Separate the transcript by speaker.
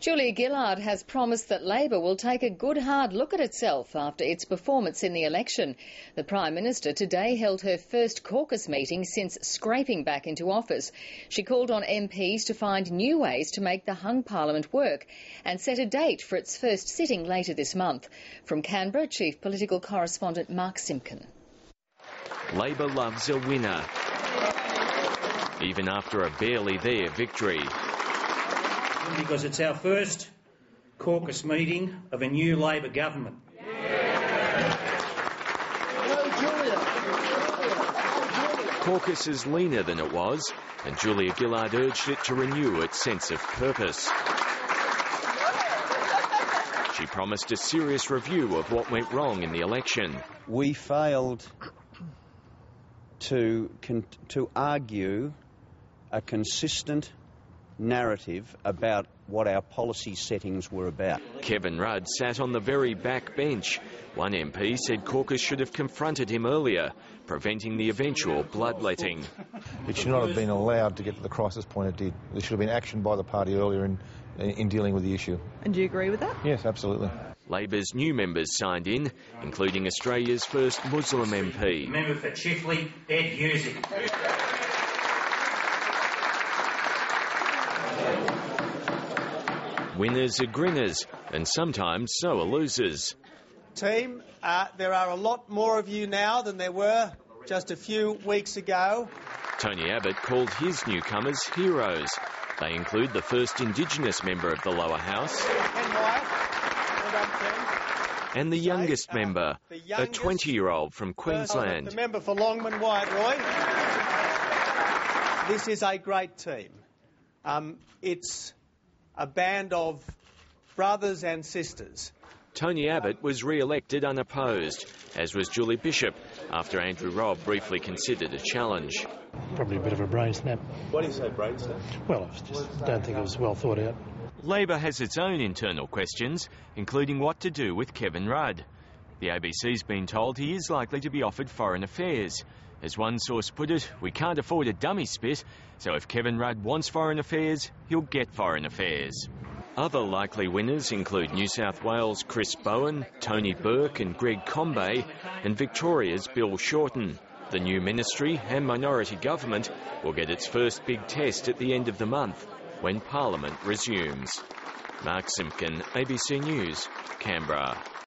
Speaker 1: Julia Gillard has promised that Labor will take a good hard look at itself after its performance in the election. The Prime Minister today held her first caucus meeting since scraping back into office. She called on MPs to find new ways to make the hung parliament work and set a date for its first sitting later this month. From Canberra, Chief Political Correspondent Mark Simpkin.
Speaker 2: Labor loves a winner, even after a barely there victory.
Speaker 3: Because it's our first caucus meeting of a new Labor government.
Speaker 2: Caucus is leaner than it was, and Julia Gillard urged it to renew its sense of purpose. She promised a serious review of what went wrong in the election.
Speaker 4: We failed to argue a consistent narrative about what our policy settings were about.
Speaker 2: Kevin Rudd sat on the very back bench. One MP said caucus should have confronted him earlier, preventing the eventual bloodletting.
Speaker 5: It should not have been allowed to get to the crisis point it did. There should have been action by the party earlier in dealing with the issue.
Speaker 6: And do you agree with that?
Speaker 5: Yes, absolutely.
Speaker 2: Labor's new members signed in, including Australia's first Muslim MP.
Speaker 3: Member for Chifley, Ed Husey.
Speaker 2: Winners are grinners, and sometimes so are losers.
Speaker 7: Team, there are a lot more of you now than there were just a few weeks ago.
Speaker 2: Tony Abbott called his newcomers heroes. They include the first Indigenous member of the lower house and the youngest member, a 20-year-old from Queensland.
Speaker 7: The member for Longman Wyatt Roy. This is a great team. It's a band of brothers and sisters.
Speaker 2: Tony Abbott was re-elected unopposed, as was Julie Bishop, after Andrew Robb briefly considered a challenge.
Speaker 8: Probably a bit of a brain snap.
Speaker 5: Why do you say brain snap?
Speaker 8: Well, I just don't think it was well thought out.
Speaker 2: Labor has its own internal questions, including what to do with Kevin Rudd. The ABC's been told he is likely to be offered Foreign Affairs. As one source put it, we can't afford a dummy spit, so if Kevin Rudd wants Foreign Affairs, he'll get Foreign Affairs. Other likely winners include New South Wales' Chris Bowen, Tony Burke and Greg Combay, and Victoria's Bill Shorten. The new ministry and minority government will get its first big test at the end of the month, when Parliament resumes. Mark Simpkin, ABC News, Canberra.